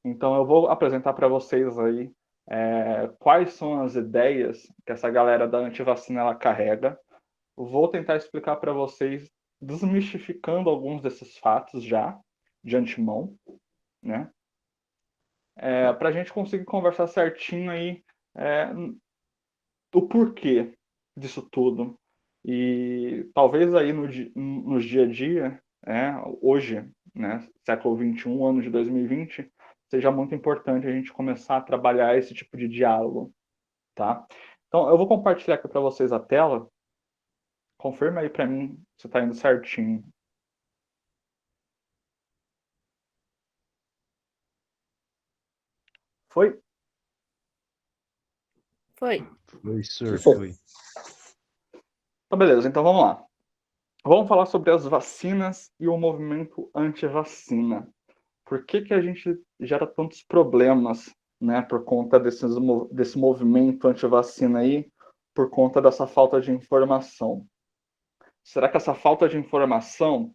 Então, eu vou apresentar para vocês aí quais são as ideias que essa galera da antivacina ela carrega. Vou tentar explicar para vocês, desmistificando alguns desses fatos já, de antemão, né? Para a gente conseguir conversar certinho aí é, o porquê disso tudo. E talvez aí no dia a dia, hoje, né, século XXI, ano de 2020, seja muito importante a gente começar a trabalhar esse tipo de diálogo, tá? Então, eu vou compartilhar aqui para vocês a tela. Confirma aí para mim se está indo certinho. Foi? Foi. Foi, senhor, Foi. foi. Então, beleza. Então, vamos lá. Vamos falar sobre as vacinas e o movimento anti-vacina. Por que que a gente gera tantos problemas, né, por conta desse movimento anti-vacina aí, por conta dessa falta de informação? Será que essa falta de informação,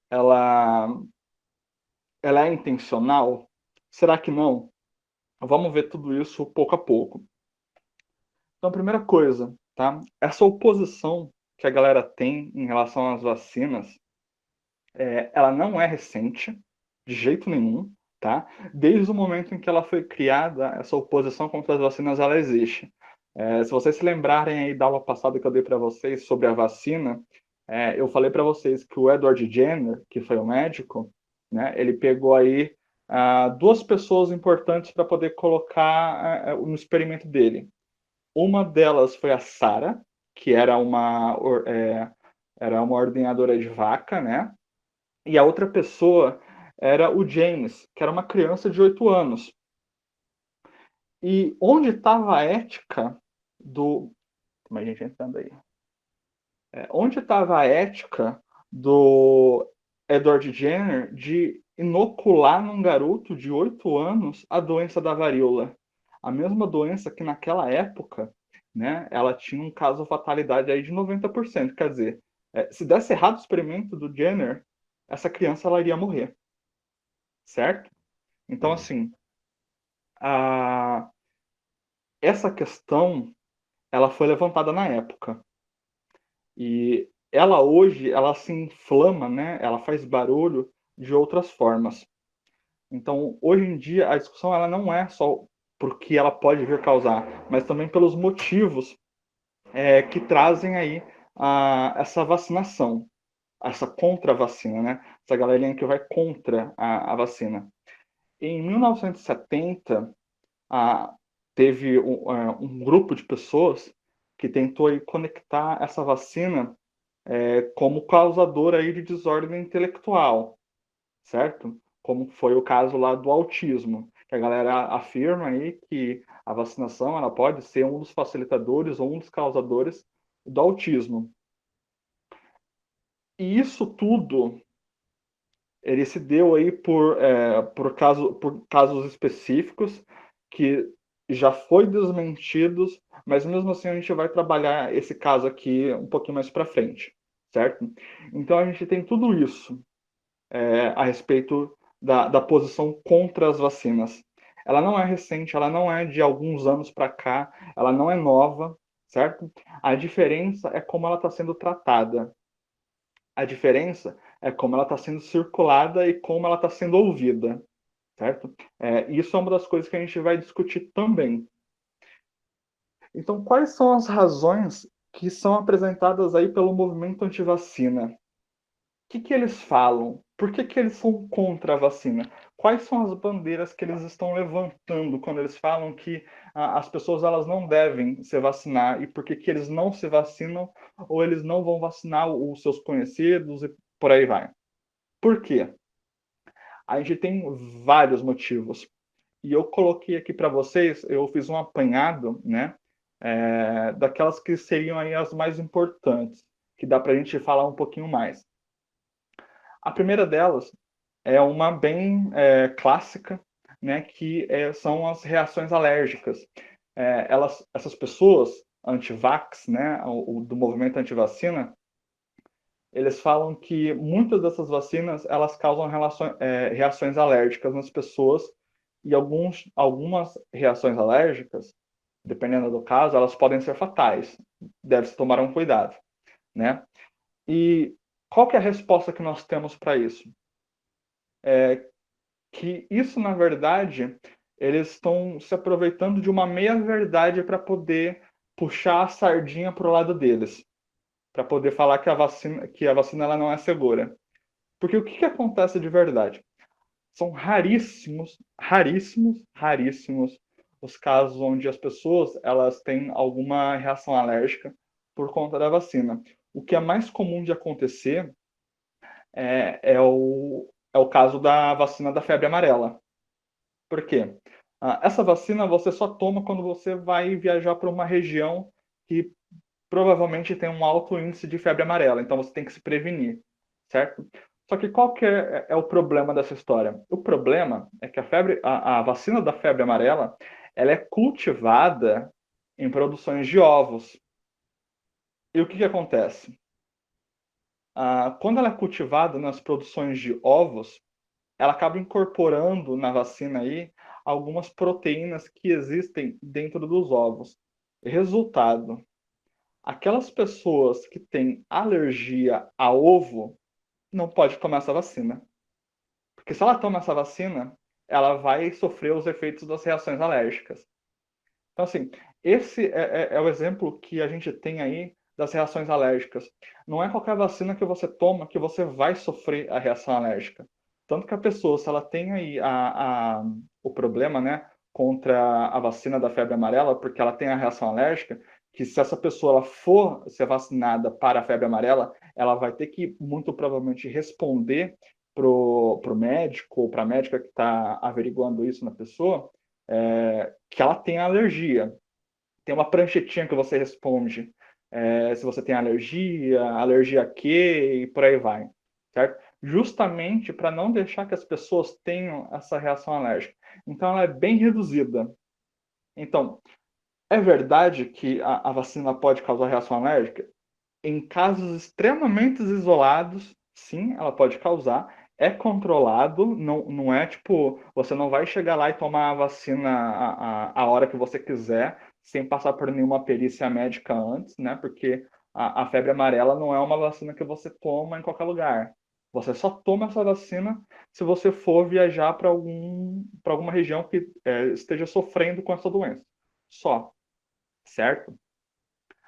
ela, ela é intencional? Será que não? Vamos ver tudo isso pouco a pouco. Então, a primeira coisa, tá? Essa oposição que a galera tem em relação às vacinas, ela não é recente, de jeito nenhum, tá? Desde o momento em que ela foi criada, essa oposição contra as vacinas, ela existe. Se vocês se lembrarem aí da aula passada que eu dei para vocês sobre a vacina, eu falei para vocês que o Edward Jenner, que foi o médico, né, ele pegou aí duas pessoas importantes para poder colocar no experimento dele. Uma delas foi a Sarah, que era uma ordenhadora de vaca, né? E a outra pessoa era o James, que era uma criança de 8 anos. E onde estava a ética do. Como a gente entrando aí? Onde estava a ética do Edward Jenner de inocular num garoto de 8 anos a doença da varíola? A mesma doença que naquela época, né, ela tinha um caso de fatalidade aí de 90%. Quer dizer, se desse errado o experimento do Jenner, essa criança ela iria morrer, certo? Então, assim, a, essa questão ela foi levantada na época. E ela hoje, ela se inflama, né? Ela faz barulho de outras formas. Então, hoje em dia, a discussão ela não é só por que ela pode vir causar, mas também pelos motivos que trazem aí essa vacinação, essa contra-vacina, né? Essa galerinha que vai contra a vacina. Em 1970, a, teve um grupo de pessoas que tentou aí conectar essa vacina como causadora aí de desordem intelectual, certo? Como foi o caso lá do autismo, que a galera afirma aí que a vacinação ela pode ser um dos facilitadores ou um dos causadores do autismo. E isso tudo ele se deu aí por casos específicos que já foi desmentidos, mas mesmo assim a gente vai trabalhar esse caso aqui um pouquinho mais para frente, certo? Então a gente tem tudo isso a respeito da posição contra as vacinas. Ela não é recente, ela não é de alguns anos para cá, ela não é nova, certo? A diferença é como ela está sendo tratada. A diferença é como ela está sendo circulada e como ela está sendo ouvida, certo? Isso é uma das coisas que a gente vai discutir também. Então, quais são as razões que são apresentadas aí pelo movimento antivacina? Que eles falam? Por que eles são contra a vacina? Quais são as bandeiras que eles estão levantando quando eles falam que as pessoas elas não devem se vacinar e por que eles não se vacinam ou eles não vão vacinar os seus conhecidos e por aí vai? Por quê? A gente tem vários motivos. E eu coloquei aqui para vocês, eu fiz um apanhado, né, daquelas que seriam aí as mais importantes, que dá para a gente falar um pouquinho mais. A primeira delas é uma bem clássica, né, que são as reações alérgicas. Essas pessoas anti-vax, né, do movimento anti-vacina, eles falam que muitas dessas vacinas elas causam reações alérgicas nas pessoas e algumas reações alérgicas, dependendo do caso, elas podem ser fatais. Deve-se tomar um cuidado, né? E qual que é a resposta que nós temos para isso? Que isso, na verdade, eles estão se aproveitando de uma meia-verdade para poder puxar a sardinha para o lado deles, para poder falar que a vacina ela não é segura. Porque o que, que acontece de verdade? São raríssimos, raríssimos, raríssimos os casos onde as pessoas elas têm alguma reação alérgica por conta da vacina. O que é mais comum de acontecer é o caso da vacina da febre amarela. Por quê? Essa vacina você só toma quando você vai viajar para uma região que provavelmente tem um alto índice de febre amarela, então você tem que se prevenir, certo? Só que qual que é o problema dessa história? O problema é que a vacina da febre amarela, ela é cultivada em produções de ovos. E o que que acontece? Quando ela é cultivada nas produções de ovos, ela acaba incorporando na vacina aí algumas proteínas que existem dentro dos ovos. Resultado, aquelas pessoas que têm alergia a ovo não pode tomar essa vacina. Porque se ela toma essa vacina, ela vai sofrer os efeitos das reações alérgicas. Então, assim, esse é o exemplo que a gente tem aí das reações alérgicas. Não é qualquer vacina que você toma que você vai sofrer a reação alérgica. Tanto que a pessoa, se ela tem aí o problema, né, contra a vacina da febre amarela, porque ela tem a reação alérgica, que se essa pessoa ela for ser vacinada para a febre amarela, ela vai ter que, muito provavelmente, responder pro médico ou para a médica que está averiguando isso na pessoa, que ela tem alergia. Tem uma pranchetinha que você responde se você tem alergia, alergia a quê, e por aí vai, certo? Justamente para não deixar que as pessoas tenham essa reação alérgica. Então, ela é bem reduzida. Então, é verdade que a vacina pode causar reação alérgica? Em casos extremamente isolados, sim, ela pode causar. É controlado, não é tipo, você não vai chegar lá e tomar a vacina a hora que você quiser, sem passar por nenhuma perícia médica antes, né? Porque a febre amarela não é uma vacina que você toma em qualquer lugar. Você só toma essa vacina se você for viajar para alguma região que esteja sofrendo com essa doença. Só, certo?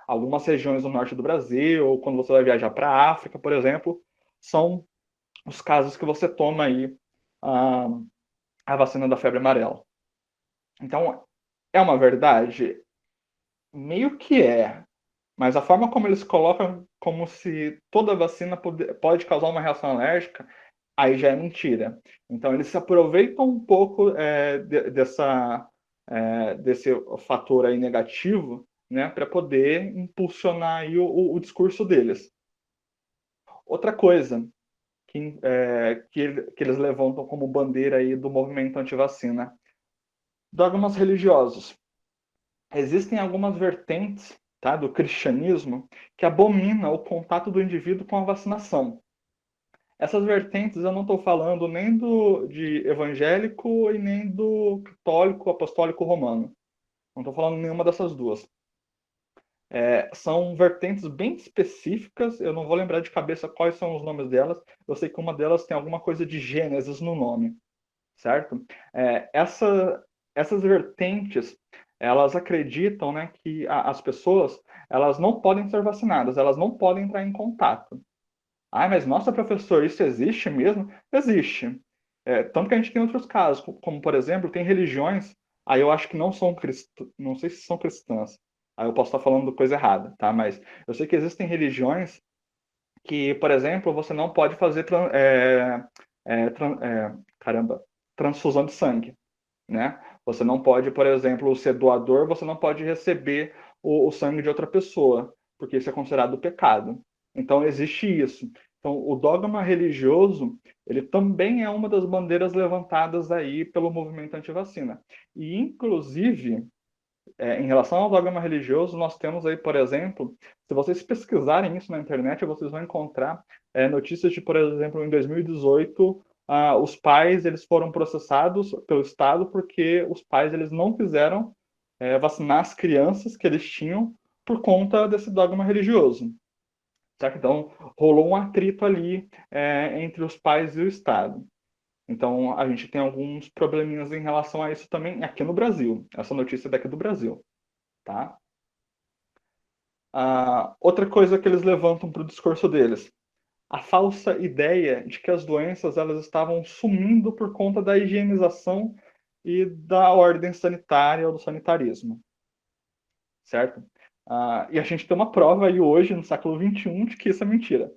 Algumas regiões do norte do Brasil, ou quando você vai viajar para a África, por exemplo, são os casos que você toma aí a, a vacina da febre amarela. Então, é uma verdade? Meio que é. Mas a forma como eles colocam como se toda vacina pode causar uma reação alérgica, aí já é mentira. Então, eles se aproveitam um pouco desse fator aí negativo, né, para poder impulsionar aí o discurso deles. Outra coisa que eles levantam como bandeira aí do movimento antivacina, dogmas religiosos. Existem algumas vertentes, tá, do cristianismo que abomina o contato do indivíduo com a vacinação. Essas vertentes eu não estou falando nem de evangélico e nem do católico apostólico romano. Não estou falando nenhuma dessas duas. São vertentes bem específicas, eu não vou lembrar de cabeça quais são os nomes delas, eu sei que uma delas tem alguma coisa de Gênesis no nome, certo? Essas vertentes, elas acreditam, né, que as pessoas elas não podem ser vacinadas, elas não podem entrar em contato. Ah, mas nossa, professor, isso existe mesmo? Existe. Tanto que a gente tem outros casos, como por exemplo, tem religiões, aí eu acho que não são cristãs, não sei se são cristãs, aí eu posso estar falando coisa errada, tá? Mas eu sei que existem religiões que, por exemplo, você não pode fazer caramba, transfusão de sangue, né? Você não pode, por exemplo, ser doador, você não pode receber o sangue de outra pessoa, porque isso é considerado pecado. Então, existe isso. Então, o dogma religioso, ele também é uma das bandeiras levantadas aí pelo movimento antivacina. E, inclusive, Em relação ao dogma religioso, nós temos aí, por exemplo, se vocês pesquisarem isso na internet, vocês vão encontrar notícias de, por exemplo, em 2018, os pais eles foram processados pelo Estado porque os pais eles não quiseram vacinar as crianças que eles tinham por conta desse dogma religioso. Certo? Então, rolou um atrito ali entre os pais e o Estado. Então, a gente tem alguns probleminhas em relação a isso também aqui no Brasil. Essa notícia é daqui do Brasil, tá? Outra coisa que eles levantam para o discurso deles, a falsa ideia de que as doenças elas estavam sumindo por conta da higienização e da ordem sanitária ou do sanitarismo, certo? E a gente tem uma prova aí hoje, no século XXI, de que isso é mentira.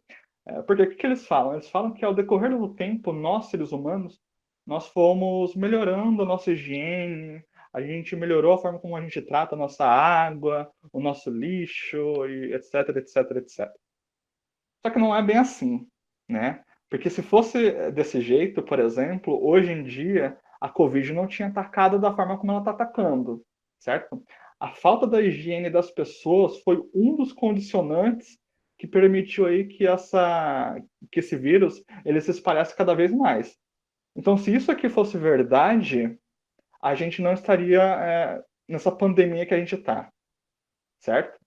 Porque o que eles falam? Eles falam que ao decorrer do tempo, nós, seres humanos, nós fomos melhorando a nossa higiene, a gente melhorou a forma como a gente trata a nossa água, o nosso lixo, e etc, etc, etc. Só que não é bem assim, né? Porque se fosse desse jeito, por exemplo, hoje em dia, a Covid não tinha atacado da forma como ela está atacando, certo? A falta da higiene das pessoas foi um dos condicionantes que permitiu aí que esse vírus ele se espalhasse cada vez mais. Então, se isso aqui fosse verdade, a gente não estaria nessa pandemia que a gente está, certo?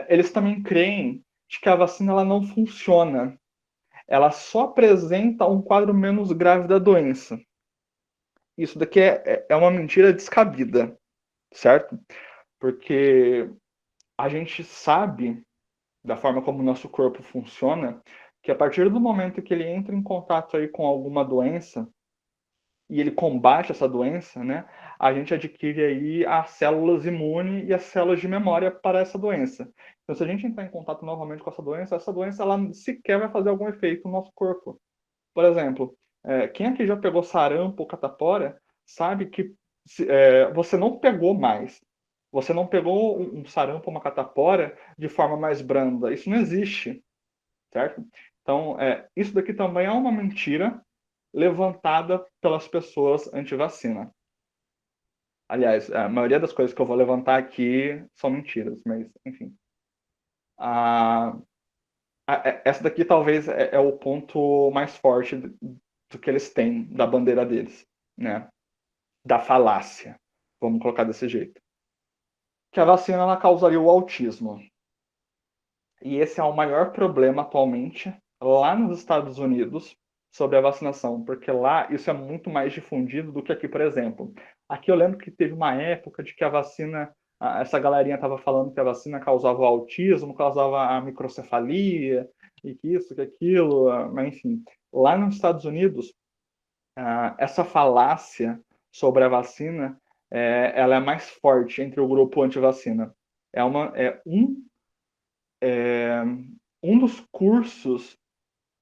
Eles também creem de que a vacina ela não funciona. Ela só apresenta um quadro menos grave da doença. Isso daqui é uma mentira descabida, certo? Porque a gente sabe, da forma como o nosso corpo funciona, que a partir do momento que ele entra em contato aí com alguma doença, e ele combate essa doença, né, a gente adquire aí as células imunes e as células de memória para essa doença. Então, se a gente entrar em contato novamente com essa doença ela sequer vai fazer algum efeito no nosso corpo. Por exemplo, quem aqui já pegou sarampo ou catapora sabe que você não pegou mais. Você não pegou um sarampo ou uma catapora de forma mais branda. Isso não existe, certo? Então, isso daqui também é uma mentira levantada pelas pessoas anti-vacina. Aliás, a maioria das coisas que eu vou levantar aqui são mentiras, mas enfim. A, essa daqui talvez é o ponto mais forte do que eles têm da bandeira deles, né? Da falácia, vamos colocar desse jeito. Que a vacina ela causaria o autismo. E esse é o maior problema atualmente lá nos Estados Unidos sobre a vacinação, porque lá isso é muito mais difundido do que aqui, por exemplo. Aqui eu lembro que teve uma época de que a vacina, essa galerinha estava falando que a vacina causava o autismo, causava a microcefalia, e que isso, que aquilo, mas enfim. Lá nos Estados Unidos, essa falácia sobre a vacina, ela é mais forte entre o grupo anti-vacina. É um dos cursos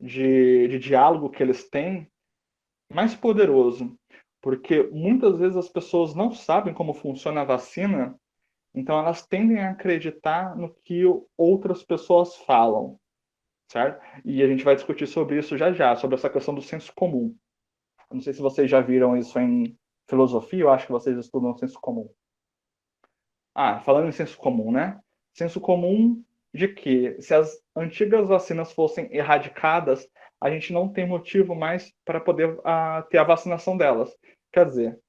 de diálogo que eles têm mais poderoso, porque muitas vezes as pessoas não sabem como funciona a vacina, então elas tendem a acreditar no que outras pessoas falam, certo? E a gente vai discutir sobre isso já já, sobre essa questão do senso comum. Eu não sei se vocês já viram isso em filosofia, eu acho que vocês estudam senso comum. Falando em senso comum, né? Senso comum de que se as antigas vacinas fossem erradicadas, a gente não tem motivo mais para poder ter a vacinação delas. Quer dizer,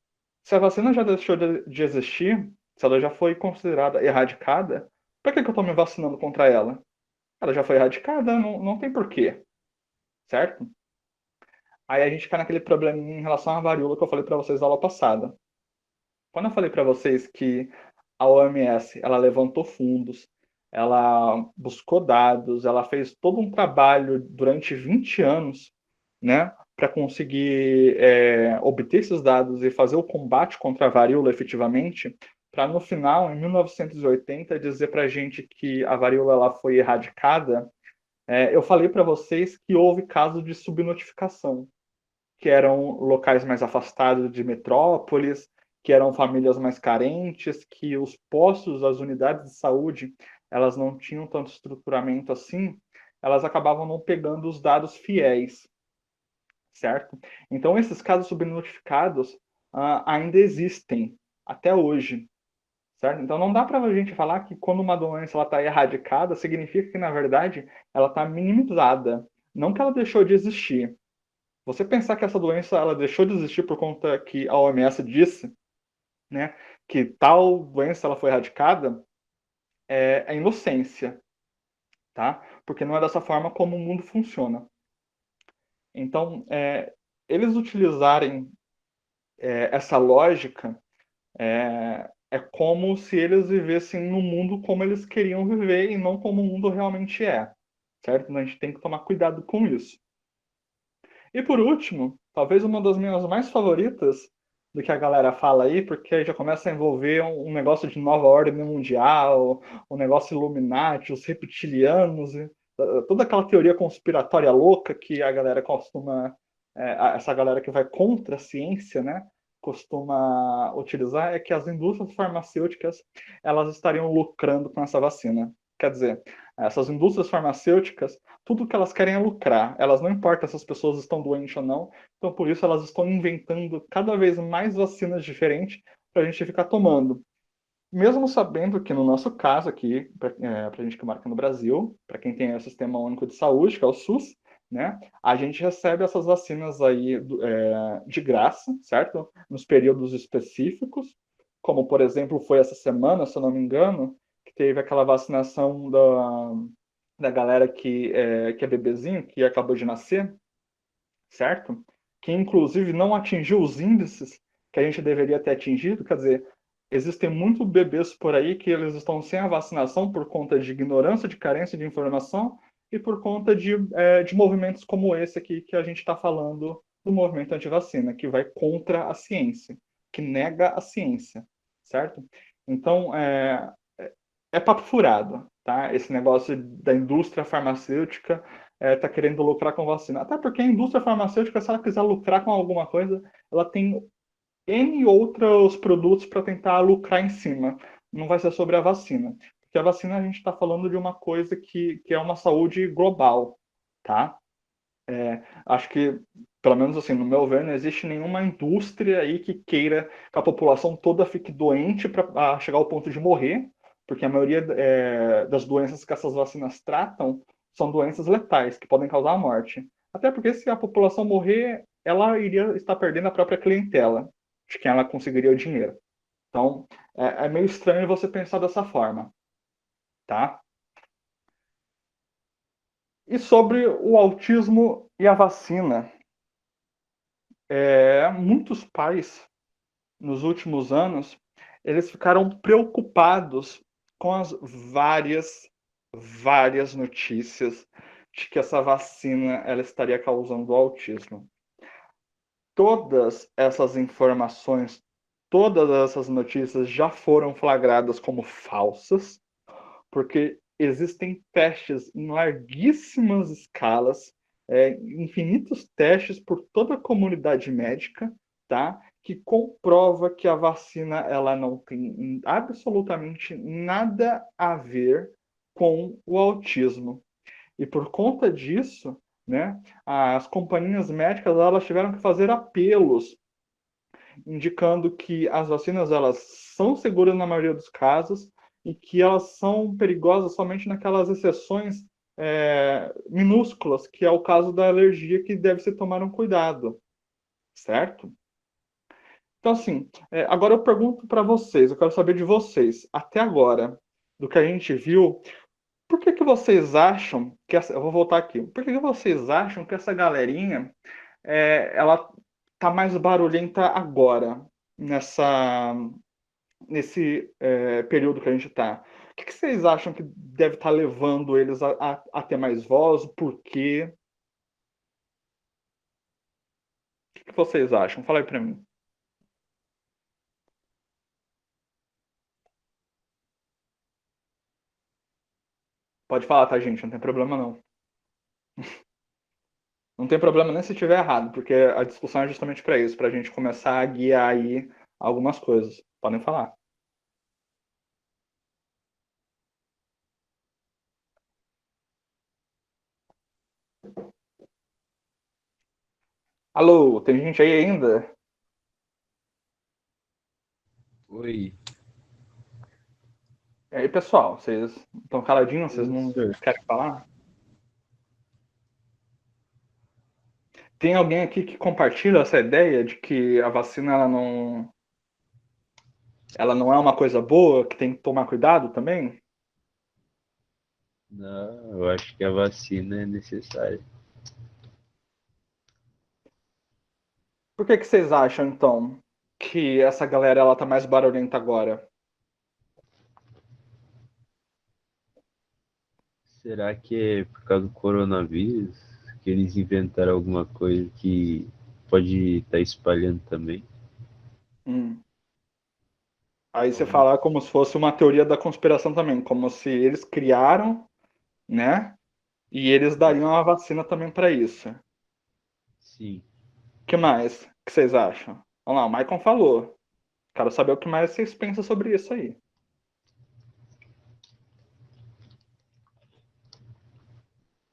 se a vacina já deixou de existir, se ela já foi considerada erradicada, por que eu estou me vacinando contra ela? Ela já foi erradicada, não tem porquê, certo? Aí a gente cai naquele problema em relação à varíola que eu falei para vocês na aula passada. Quando eu falei para vocês que a OMS ela levantou fundos, ela buscou dados, ela fez todo um trabalho durante 20 anos, né, para conseguir obter esses dados e fazer o combate contra a varíola efetivamente, para no final, em 1980, dizer para a gente que a varíola ela foi erradicada. Eu falei para vocês que houve casos de subnotificação, que eram locais mais afastados de metrópoles, que eram famílias mais carentes, que os postos, as unidades de saúde, elas não tinham tanto estruturamento assim, elas acabavam não pegando os dados fiéis, certo? Então, esses casos subnotificados ainda existem, até hoje, certo? Então não dá para a gente falar que quando uma doença ela está erradicada, significa que, na verdade, ela está minimizada, não que ela deixou de existir. Você pensar que essa doença ela deixou de existir por conta que a OMS disse, né, que tal doença ela foi erradicada, é inocência, tá? Porque não é dessa forma como o mundo funciona. Então, eles utilizarem essa lógica é como se eles vivessem no mundo como eles queriam viver e não como o mundo realmente é, certo? Então, a gente tem que tomar cuidado com isso. E por último, talvez uma das minhas mais favoritas do que a galera fala aí, porque já começa a envolver um negócio de nova ordem mundial, um negócio Illuminati, os reptilianos, toda aquela teoria conspiratória louca que a galera costuma, essa galera que vai contra a ciência, né, costuma utilizar, é que as indústrias farmacêuticas elas estariam lucrando com essa vacina. Quer dizer, essas indústrias farmacêuticas tudo que elas querem é lucrar. Elas não importam se as pessoas estão doentes ou não. Então, por isso, elas estão inventando cada vez mais vacinas diferentes para a gente ficar tomando. Mesmo sabendo que, no nosso caso aqui, para a gente que mora aqui no Brasil, para quem tem o Sistema Único de Saúde, que é o SUS, né, a gente recebe essas vacinas aí de graça, certo? Nos períodos específicos, como, por exemplo, foi essa semana, se eu não me engano, que teve aquela vacinação da galera que é bebezinho, que acabou de nascer, certo? Que inclusive não atingiu os índices que a gente deveria ter atingido, quer dizer, existem muitos bebês por aí que eles estão sem a vacinação por conta de ignorância, de carência de informação e por conta de movimentos como esse aqui que a gente está falando do movimento anti-vacina, que vai contra a ciência, que nega a ciência, certo? Então, é papo furado, tá? Esse negócio da indústria farmacêutica tá querendo lucrar com vacina. Até porque a indústria farmacêutica, se ela quiser lucrar com alguma coisa, ela tem N outros produtos para tentar lucrar em cima. Não vai ser sobre a vacina. Porque a vacina a gente está falando de uma coisa que é uma saúde global, tá? Acho que, pelo menos assim, no meu ver, não existe nenhuma indústria aí que queira que a população toda fique doente para chegar ao ponto de morrer, porque a maioria das doenças que essas vacinas tratam são doenças letais, que podem causar a morte. Até porque se a população morrer, ela iria estar perdendo a própria clientela, de quem ela conseguiria o dinheiro. Então, é meio estranho você pensar dessa forma, tá? E sobre o autismo e a vacina, muitos pais nos últimos anos, eles ficaram preocupados com as várias notícias de que essa vacina ela estaria causando autismo. Todas essas informações, todas essas notícias já foram flagradas como falsas, porque existem testes em larguíssimas escalas, infinitos testes por toda a comunidade médica, tá? Que comprova que a vacina ela não tem absolutamente nada a ver com o autismo. E por conta disso, né, as companhias médicas elas tiveram que fazer apelos indicando que as vacinas elas são seguras na maioria dos casos e que elas são perigosas somente naquelas exceções minúsculas, que é o caso da alergia, que deve ser tomar um cuidado, certo? Então, assim, agora eu pergunto para vocês, eu quero saber de vocês, até agora, do que a gente viu, por que que vocês acham que eu vou voltar aqui, por que que vocês acham que essa galerinha ela tá mais barulhenta agora, nessa, nesse período que a gente está? O que que vocês acham que deve estar levando eles a ter mais voz? Por quê? O que que vocês acham? Fala aí para mim. Pode falar, tá, gente? Não tem problema não. Não tem problema nem se estiver errado, porque a discussão é justamente para isso, para a gente começar a guiar aí algumas coisas. Podem falar. Alô, tem gente aí ainda? Oi, E aí, pessoal, vocês estão caladinhos? Vocês não professor. querem falar? Tem alguém aqui que compartilha essa ideia de que a vacina ela não é uma coisa boa, que tem que tomar cuidado também? Não, eu acho que a vacina é necessária. Por que que vocês acham, então, que essa galera ela tá mais barulhenta agora? Será que é por causa do coronavírus que eles inventaram alguma coisa que pode estar espalhando também? Hum. Aí você Então, fala como se fosse uma teoria da conspiração também, como se eles criaram, né? E eles dariam a vacina também para isso. O sim. que mais que vocês acham? Vamos lá, o Maicon falou. Quero saber o que mais vocês pensam sobre isso aí.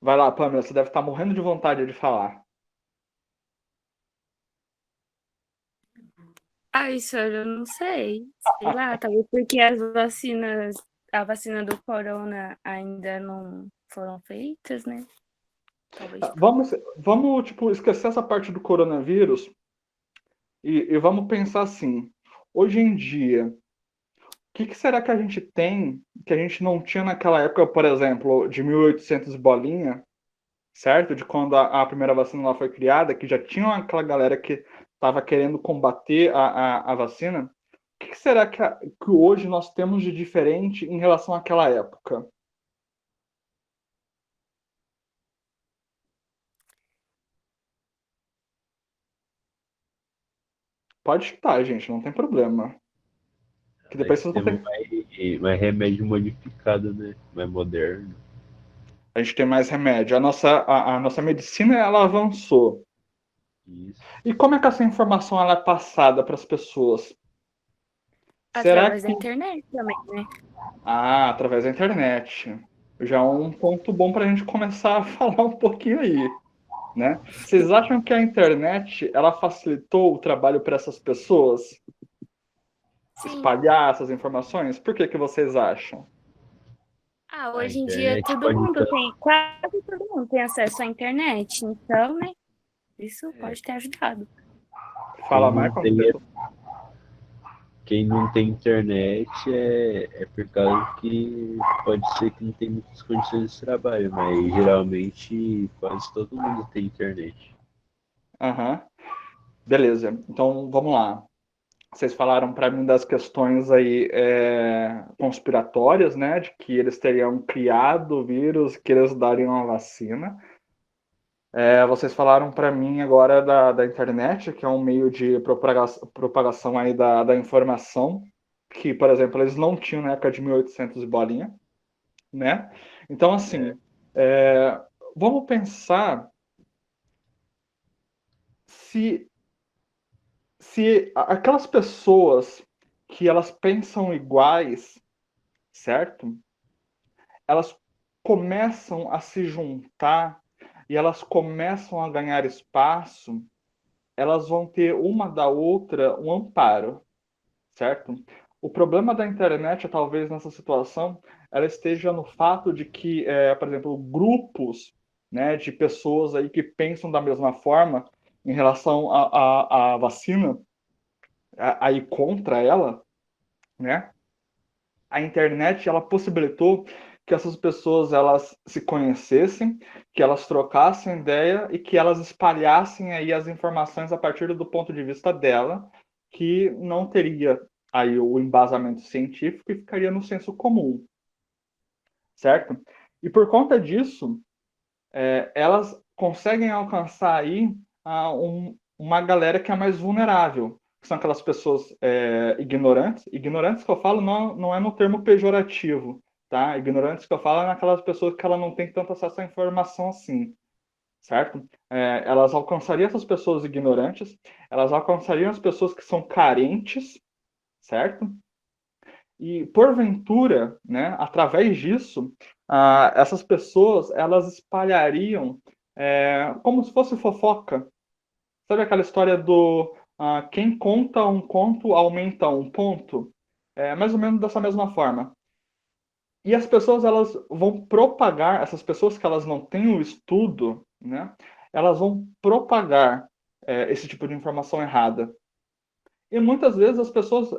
Vai lá, Pamela, você deve estar morrendo de vontade de falar. Ai, senhor, eu não sei. Sei lá, talvez porque a vacina do corona ainda não foram feitas, né? Talvez por isso. Vamos, tipo, esquecer essa parte do coronavírus e vamos pensar assim. Hoje em dia, o que será que a gente tem que a gente não tinha naquela época, por exemplo, de 1800 bolinha, certo? De quando a primeira vacina lá foi criada, que já tinha aquela galera que estava querendo combater a vacina. O que será que hoje nós temos de diferente em relação àquela época? Pode chutar, gente, não tem problema. Que depois Nós vocês vão temos ter. mais remédio modificado, né? Mais moderno. A gente tem mais remédio. A nossa medicina ela avançou. Isso. E como é que essa informação ela é passada para as pessoas? Será Através da que. internet também, né? Ah, através da internet. Já é um ponto bom para a gente começar a falar um pouquinho aí, né? Vocês acham que a internet ela facilitou o trabalho para essas pessoas Sim. espalhar essas informações? Por que que vocês acham? Ah, A hoje em dia internet pode estar. quase todo mundo tem acesso à internet, então, né? Isso É, pode ter ajudado. Fala, quem não Michael. tem, quem não tem internet é por causa que pode ser que não tem muitas condições de trabalho, mas geralmente quase todo mundo tem internet. Aham. Beleza. Então, vamos lá. Vocês falaram para mim das questões aí conspiratórias, né? De que eles teriam criado o vírus, que eles dariam a vacina. Vocês falaram para mim agora da internet, que é um meio de propagação aí da informação, que, por exemplo, eles não tinham na época de 1800 e bolinha, né? Então, É, assim, vamos pensar se, se aquelas pessoas que elas pensam iguais, certo? Elas começam a se juntar e elas começam a ganhar espaço, elas vão ter uma da outra um amparo, certo? O problema da internet, talvez nessa situação, ela esteja no fato de que, por exemplo, grupos, né, de pessoas aí que pensam da mesma forma em relação à vacina, aí contra ela, né? A internet ela possibilitou que essas pessoas elas se conhecessem, que elas trocassem ideia e que elas espalhassem aí as informações a partir do ponto de vista dela, que não teria aí o embasamento científico e ficaria no senso comum, certo? E por conta disso, elas conseguem alcançar aí uma galera que é mais vulnerável, que são aquelas pessoas ignorantes. Ignorantes que eu falo não é no termo pejorativo, tá? Ignorantes que eu falo é naquelas pessoas que ela não tem tanto acesso à informação assim, certo? Elas alcançariam essas pessoas ignorantes, elas alcançariam as pessoas que são carentes, certo? E porventura, né, através disso, essas pessoas elas espalhariam como se fosse fofoca. Sabe aquela história quem conta um conto aumenta um ponto. É mais ou menos dessa mesma forma. E as pessoas elas vão propagar, essas pessoas que elas não têm o estudo, né, elas vão propagar esse tipo de informação errada. E muitas vezes as pessoas,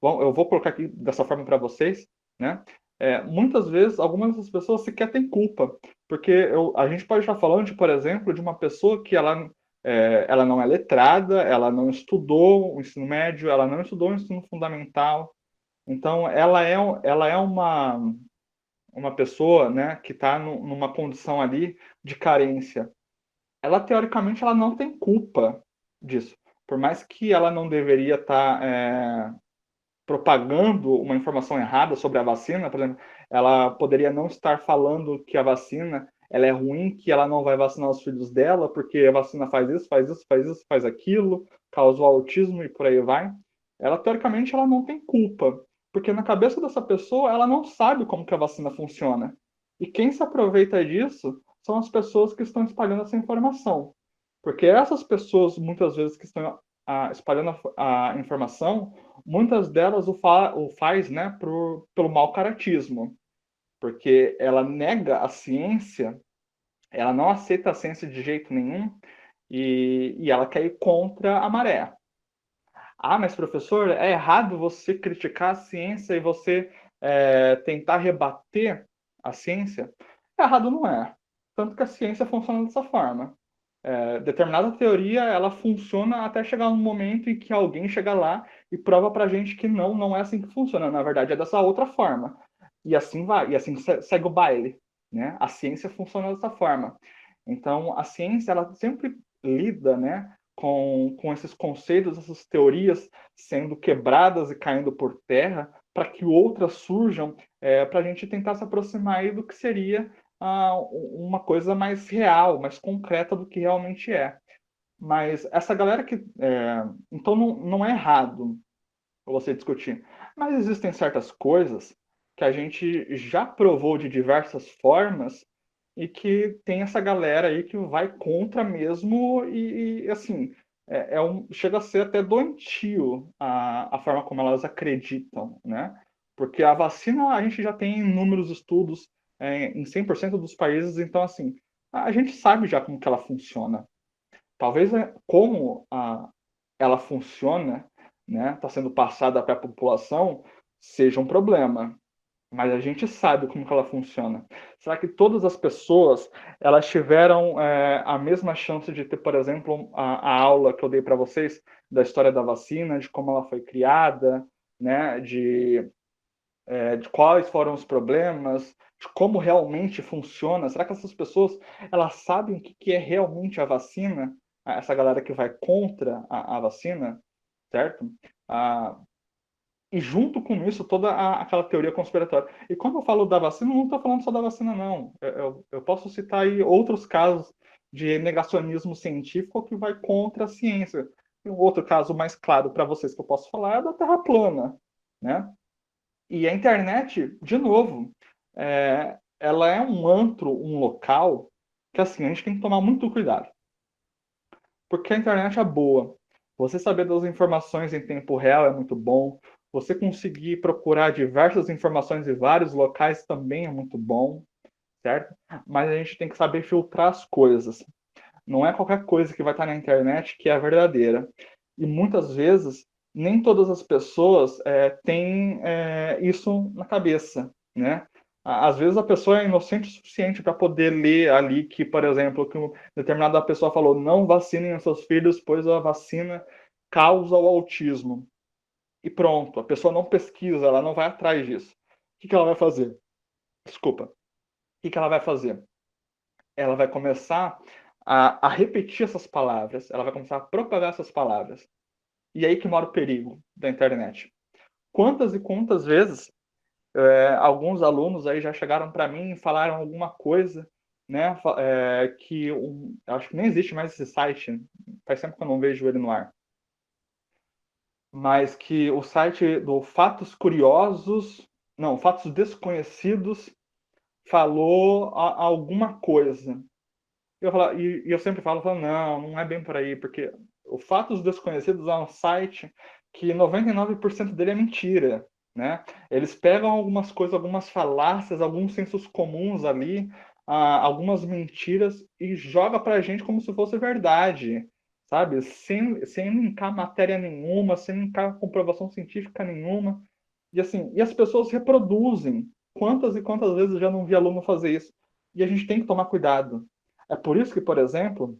bom, eu vou colocar aqui dessa forma para vocês, né? Muitas vezes algumas das pessoas sequer têm culpa, porque a gente pode estar falando, por exemplo, de uma pessoa que ela não é letrada, ela não estudou o ensino médio, ela não estudou o ensino fundamental, então ela é uma pessoa, né, que está numa condição ali de carência. Ela teoricamente ela não tem culpa disso, por mais que ela não deveria estar propagando uma informação errada sobre a vacina, por exemplo, ela poderia não estar falando que a vacina ela é ruim, que ela não vai vacinar os filhos dela, porque a vacina faz isso, faz isso, faz isso, faz aquilo, causa o autismo e por aí vai. Ela, teoricamente, ela não tem culpa, porque na cabeça dessa pessoa, ela não sabe como que a vacina funciona. E quem se aproveita disso são as pessoas que estão espalhando essa informação. Porque essas pessoas, muitas vezes, que estão espalhando a informação, muitas delas o faz, né, pelo mau caratismo, porque ela nega a ciência, ela não aceita a ciência de jeito nenhum e ela quer ir contra a maré. Ah, mas professor, é errado você criticar a ciência e você tentar rebater a ciência? Errado não é. Tanto que a ciência funciona dessa forma. Determinada teoria ela funciona até chegar um momento em que alguém chega lá e prova pra gente que não é assim que funciona. Na verdade, é dessa outra forma. E assim vai, e assim segue o baile, né? A ciência funciona dessa forma. Então, a ciência ela sempre lida, né, com esses conceitos, essas teorias sendo quebradas e caindo por terra para que outras surjam, para a gente tentar se aproximar aí do que seria uma coisa mais real, mais concreta do que realmente é. Mas essa galera que. Então não é errado você discutir. Mas existem certas coisas que a gente já provou de diversas formas e que tem essa galera aí que vai contra mesmo e assim, chega a ser até doentio a forma como elas acreditam, né? Porque a vacina a gente já tem inúmeros estudos em 100% dos países, então assim, a gente sabe já como que ela funciona. Talvez como ela funciona, né, está sendo passada para a população, seja um problema. Mas a gente sabe como que ela funciona. Será que todas as pessoas elas tiveram a mesma chance de ter, por exemplo, a aula que eu dei para vocês da história da vacina, de como ela foi criada, né, de quais foram os problemas, de como realmente funciona? Será que essas pessoas elas sabem o que é realmente a vacina? Essa galera que vai contra a vacina, certo? Ah, e junto com isso, toda aquela teoria conspiratória. E quando eu falo da vacina, eu não estou falando só da vacina, não. Eu posso citar aí outros casos de negacionismo científico que vai contra a ciência. E um outro caso mais claro para vocês que eu posso falar é da Terra plana, né? E a internet, de novo, ela é um antro, um local que assim, a gente tem que tomar muito cuidado. Porque a internet é boa. Você saber das informações em tempo real é muito bom. Você conseguir procurar diversas informações em vários locais também é muito bom, certo? Mas a gente tem que saber filtrar as coisas. Não é qualquer coisa que vai estar na internet que é verdadeira. E muitas vezes, nem todas as pessoas têm isso na cabeça, né? Às vezes a pessoa é inocente o suficiente para poder ler ali que, por exemplo, que determinada pessoa falou não vacinem os seus filhos, pois a vacina causa o autismo. E pronto, a pessoa não pesquisa, ela não vai atrás disso. O que ela vai fazer? Desculpa. O que ela vai fazer? Ela vai começar a repetir essas palavras, ela vai começar a propagar essas palavras. E aí que mora o perigo da internet. Quantas e quantas vezes alguns alunos aí já chegaram para mim e falaram alguma coisa, né, acho que nem existe mais esse site, faz tempo que eu não vejo ele no ar, mas que o site do Fatos Curiosos, não, Fatos Desconhecidos, falou alguma coisa. Eu sempre falo, não é bem por aí, porque O Fatos Desconhecidos é um site que 99% dele é mentira, né? Eles pegam algumas coisas, algumas falácias, alguns sensos comuns ali, algumas mentiras e joga pra gente como se fosse verdade, sabe? Sem linkar matéria nenhuma, sem linkar comprovação científica nenhuma. E assim, e as pessoas reproduzem. Quantas e quantas vezes eu já não vi aluno fazer isso? E a gente tem que tomar cuidado. É por isso que, por exemplo,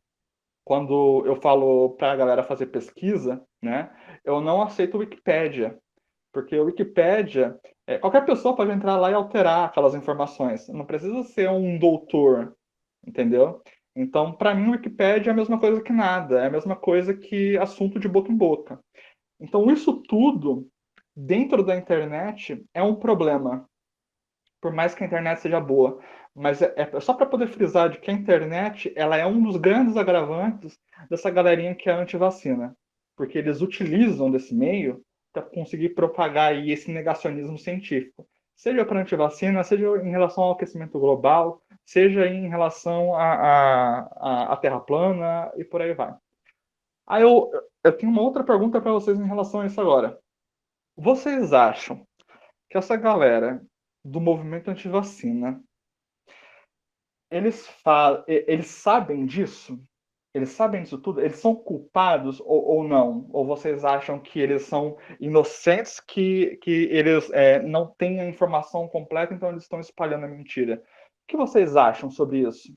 quando eu falo para a galera fazer pesquisa, né, eu não aceito Wikipédia, porque o Wikipédia, qualquer pessoa pode entrar lá e alterar aquelas informações. Não precisa ser um doutor, entendeu? Então, para mim, o Wikipédia é a mesma coisa que nada, é a mesma coisa que assunto de boca em boca. Então, isso tudo dentro da internet é um problema, por mais que a internet seja boa. Mas é só para poder frisar de que a internet ela é um dos grandes agravantes dessa galerinha que é anti-vacina. Porque eles utilizam desse meio para conseguir propagar aí esse negacionismo científico. Seja para anti-vacina, seja em relação ao aquecimento global, seja em relação à Terra plana e por aí vai. Aí eu tenho uma outra pergunta para vocês em relação a isso agora. Vocês acham que essa galera do movimento anti-vacina, eles sabem disso? Eles sabem disso tudo? Eles são culpados ou não? Ou vocês acham que eles são inocentes, que eles não têm a informação completa, então eles estão espalhando a mentira? O que vocês acham sobre isso?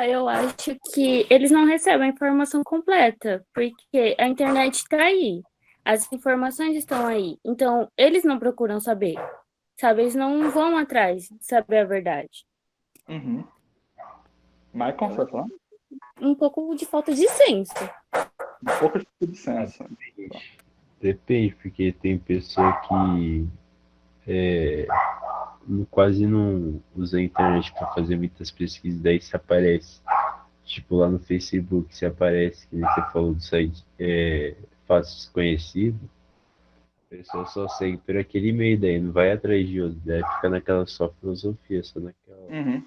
Eu acho que eles não recebem a informação completa, porque a internet está aí, as informações estão aí. Então, eles não procuram saber, sabe? Eles não vão atrás de saber a verdade. Uhum. Michael, você vai falar? Um pouco de falta de senso. Um pouco de licença. Depende, porque tem pessoa que quase não usa a internet para fazer muitas pesquisas, daí se aparece, tipo lá no Facebook, se aparece, que nem você falou do site fácil desconhecido, a pessoa só segue por aquele e-mail, daí não vai atrás de outro, daí fica naquela só filosofia, só naquela. Uhum.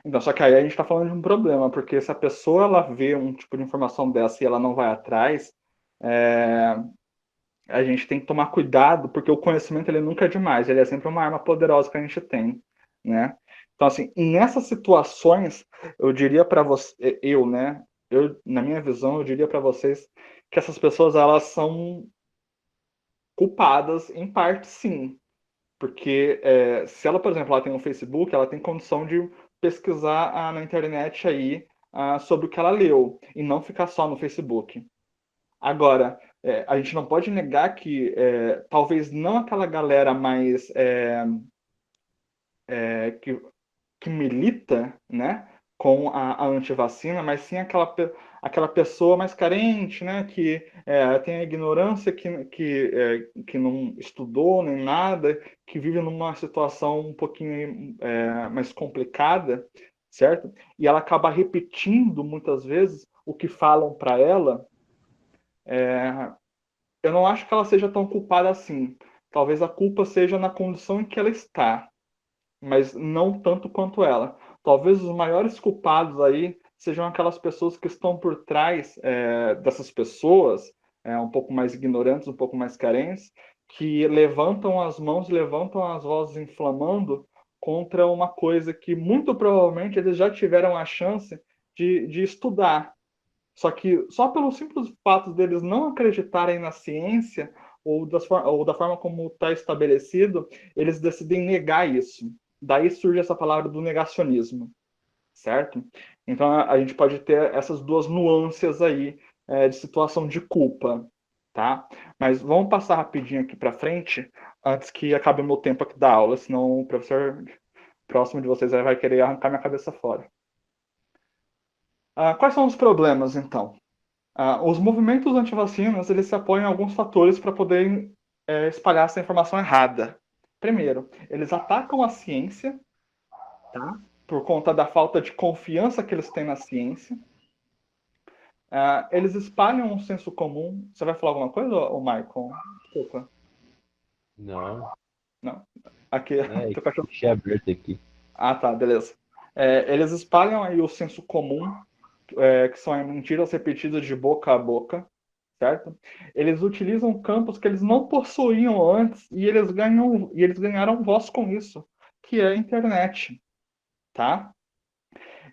Então, só que aí a gente está falando de um problema, porque se a pessoa ela vê um tipo de informação dessa e ela não vai atrás, é, a gente tem que tomar cuidado, porque o conhecimento ele nunca é demais, ele é sempre uma arma poderosa que a gente tem, né? Então, assim, nessas situações, eu diria para você, né? Na minha visão, eu diria para vocês que essas pessoas elas são culpadas em parte, sim, porque se ela, por exemplo, ela tem um Facebook, ela tem condição de pesquisar na internet aí sobre o que ela leu e não ficar só no Facebook. Agora, a gente não pode negar que talvez não aquela galera mais que milita, né, com a antivacina, mas sim aquela pessoa mais carente, né, que tem a ignorância, que não estudou nem nada, que vive numa situação um pouquinho mais complicada, certo? E ela acaba repetindo muitas vezes o que falam para ela. Eu não acho que ela seja tão culpada assim. Talvez a culpa seja na condição em que ela está, mas não tanto quanto ela. Talvez os maiores culpados aí sejam aquelas pessoas que estão por trás dessas pessoas, um pouco mais ignorantes, um pouco mais carentes, que levantam as mãos, levantam as vozes inflamando contra uma coisa que muito provavelmente eles já tiveram a chance de estudar. Só que só pelo simples fato deles não acreditarem na ciência ou da forma como está estabelecido, eles decidem negar isso. Daí surge essa palavra do negacionismo, certo? Então a gente pode ter essas duas nuances aí de situação de culpa, tá? Mas vamos passar rapidinho aqui para frente antes que acabe o meu tempo aqui da aula, senão o professor próximo de vocês aí vai querer arrancar minha cabeça fora. Quais são os problemas, então? Os movimentos anti-vacinas, eles se apoiam em alguns fatores para poder espalhar essa informação errada. Primeiro, eles atacam a ciência, tá? Por conta da falta de confiança que eles têm na ciência. Eles espalham um senso comum. Você vai falar alguma coisa, ô Michael? Desculpa. Não, Não. Aqui, teu cachorro. deixa aberto aqui. Ah, tá, beleza. Eles espalham aí o senso comum, que são mentiras repetidas de boca a boca, certo? Eles utilizam campos que eles não possuíam antes e eles ganharam voz com isso, que é a internet, tá?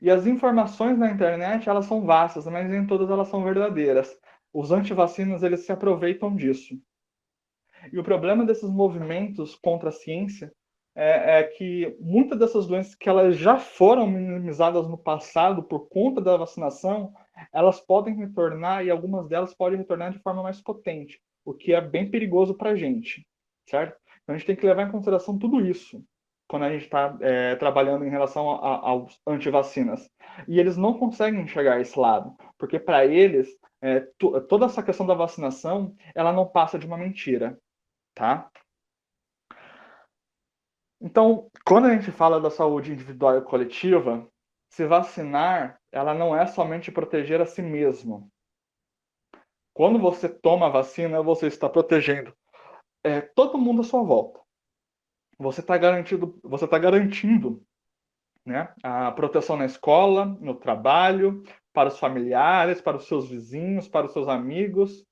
E as informações na internet, elas são vastas, mas nem todas elas são verdadeiras. Os antivacinas, eles se aproveitam disso. E o problema desses movimentos contra a ciência é que muitas dessas doenças que elas já foram minimizadas no passado por conta da vacinação, elas podem retornar e algumas delas podem retornar de forma mais potente, o que é bem perigoso para a gente, certo? Então a gente tem que levar em consideração tudo isso quando a gente está trabalhando em relação aos antivacinas. E eles não conseguem enxergar esse lado, porque para eles, toda essa questão da vacinação, ela não passa de uma mentira, tá? Então, quando a gente fala da saúde individual e coletiva, se vacinar, ela não é somente proteger a si mesmo. Quando você toma a vacina, você está protegendo todo mundo à sua volta. Você está garantindo, né, a proteção na escola, no trabalho, para os familiares, para os seus vizinhos, para os seus amigos,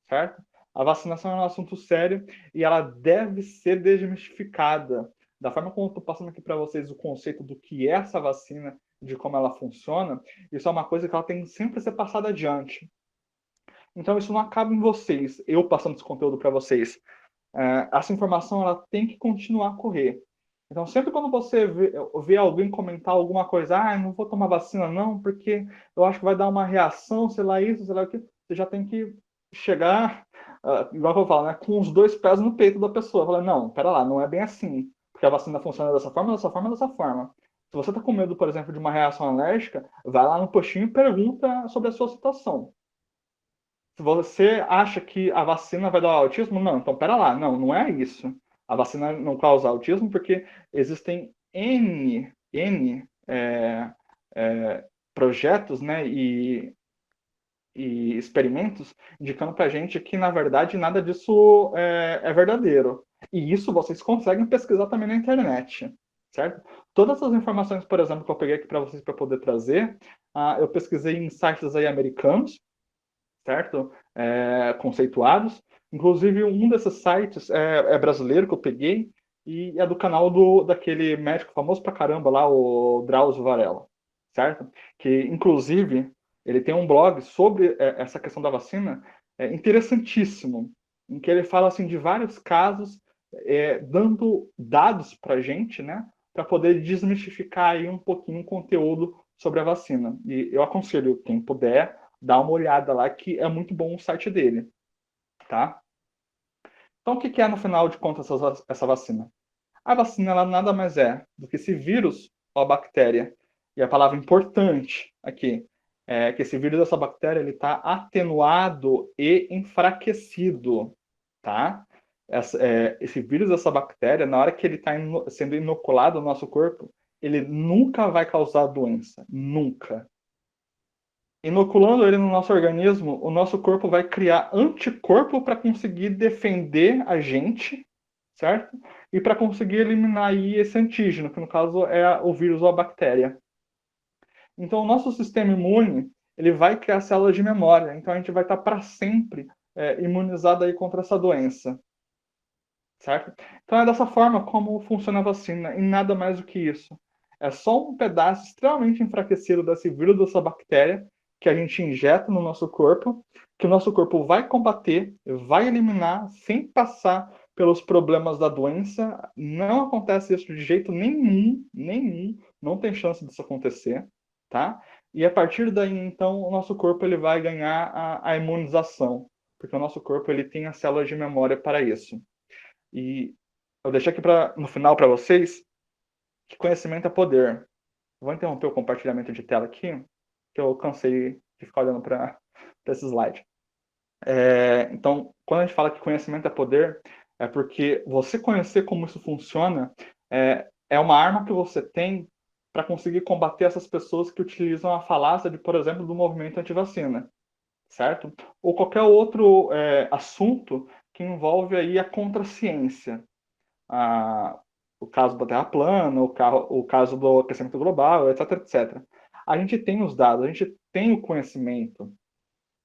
certo? A vacinação é um assunto sério e ela deve ser desmistificada. Da forma como eu estou passando aqui para vocês o conceito do que é essa vacina, de como ela funciona, isso é uma coisa que ela tem que sempre ser passada adiante. Então isso não acaba em vocês, eu passando esse conteúdo para vocês. Essa informação ela tem que continuar a correr. Então, sempre quando você vê alguém comentar alguma coisa, não vou tomar vacina não, porque eu acho que vai dar uma reação, sei lá isso, sei lá o que, você já tem que chegar, igual que eu falo, né, com os dois pés no peito da pessoa. Falar, não, pera lá, não é bem assim, porque a vacina funciona dessa forma, dessa forma, dessa forma. Se você está com medo, por exemplo, de uma reação alérgica, vai lá no postinho e pergunta sobre a sua situação. Se você acha que a vacina vai dar autismo, não, então pera lá, não é isso. A vacina não causa autismo porque existem projetos, né, e experimentos indicando para a gente que, na verdade, nada disso é verdadeiro. E isso vocês conseguem pesquisar também na internet, certo? Todas as informações, por exemplo, que eu peguei aqui para vocês para poder trazer, eu pesquisei em sites aí americanos, certo? Conceituados. Inclusive, um desses sites é brasileiro que eu peguei e é do canal daquele médico famoso pra caramba lá, o Drauzio Varela, certo? Que, inclusive, ele tem um blog sobre essa questão da vacina interessantíssimo, em que ele fala assim de vários casos, dando dados pra gente, né? Para poder desmistificar aí um pouquinho o conteúdo sobre a vacina. E eu aconselho quem puder dá uma olhada lá, que é muito bom o site dele, tá? Então, o que é, no final de contas, essa vacina? A vacina, ela nada mais é do que esse vírus ou a bactéria. E a palavra importante aqui é que esse vírus, essa bactéria, ele está atenuado e enfraquecido, tá? Esse vírus, essa bactéria, na hora que ele está sendo inoculado no nosso corpo, ele nunca vai causar doença, nunca. Inoculando ele no nosso organismo, o nosso corpo vai criar anticorpo para conseguir defender a gente, certo? E para conseguir eliminar aí esse antígeno, que no caso é o vírus ou a bactéria. Então, o nosso sistema imune, ele vai criar células de memória. Então, a gente vai estar para sempre imunizado aí contra essa doença, certo? Então, é dessa forma como funciona a vacina, e nada mais do que isso. É só um pedaço extremamente enfraquecido desse vírus, dessa bactéria, que a gente injeta no nosso corpo, que o nosso corpo vai combater, vai eliminar, sem passar pelos problemas da doença. Não acontece isso de jeito nenhum, não tem chance disso acontecer, tá? E a partir daí, então, o nosso corpo ele vai ganhar a imunização, porque o nosso corpo ele tem as células de memória para isso. E eu deixei aqui no final para vocês que conhecimento é poder. Vou interromper o compartilhamento de tela aqui, que eu cansei de ficar olhando para esse slide. Então, quando a gente fala que conhecimento é poder, é porque você conhecer como isso funciona é uma arma que você tem para conseguir combater essas pessoas que utilizam a falácia de, por exemplo, do movimento antivacina, certo? Ou qualquer outro assunto que envolve aí a contraciência. o caso da Terra plana, o caso do aquecimento global, etc, etc. A gente tem os dados, a gente tem o conhecimento.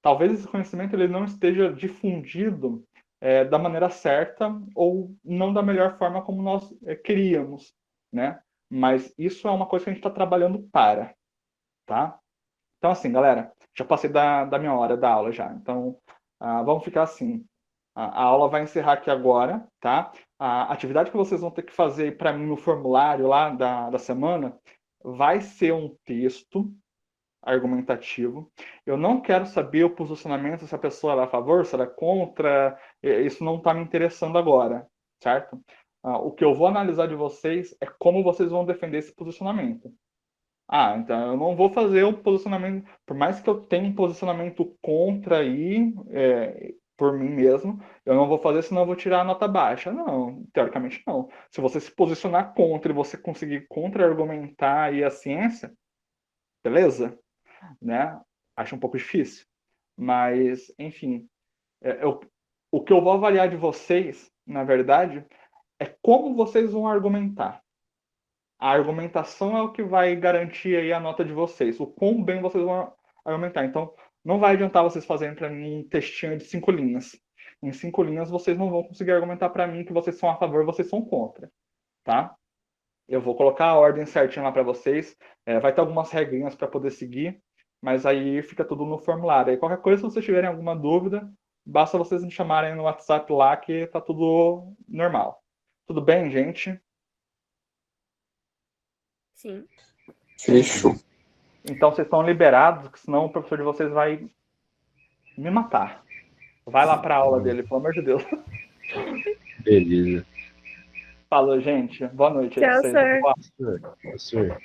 Talvez esse conhecimento ele não esteja difundido da maneira certa ou não da melhor forma como nós queríamos, né? Mas isso é uma coisa que a gente está trabalhando para, tá? Então, assim, galera, já passei da minha hora da aula já. Então, vamos ficar assim. A aula vai encerrar aqui agora, tá? A atividade que vocês vão ter que fazer para mim no formulário lá da semana vai ser um texto argumentativo. Eu não quero saber o posicionamento, se a pessoa é a favor, se ela é contra. Isso não está me interessando agora, certo? O que eu vou analisar de vocês é como vocês vão defender esse posicionamento. Então eu não vou fazer o posicionamento, por mais que eu tenha um posicionamento contra aí, por mim mesmo, eu não vou fazer, senão eu vou tirar a nota baixa. Não, teoricamente não. Se você se posicionar contra e você conseguir contra-argumentar aí a ciência, beleza, né? Acho um pouco difícil. Mas, enfim, o que eu vou avaliar de vocês, na verdade, é como vocês vão argumentar. A argumentação é o que vai garantir aí a nota de vocês, o quão bem vocês vão argumentar. Então, não vai adiantar vocês fazerem para mim um textinho de 5 linhas. Em 5 linhas, vocês não vão conseguir argumentar para mim que vocês são a favor, vocês são contra, tá? Eu vou colocar a ordem certinha lá para vocês. Vai ter algumas regrinhas para poder seguir, mas aí fica tudo no formulário. Aí qualquer coisa, se vocês tiverem alguma dúvida, basta vocês me chamarem no WhatsApp lá que tá tudo normal. Tudo bem, gente? Sim. Fechou. Então vocês estão liberados, senão o professor de vocês vai me matar. Vai lá para a aula dele, pelo amor de Deus. Beleza. Falou, gente. Boa noite. Tchau, Aí pra vocês. sir. Professor.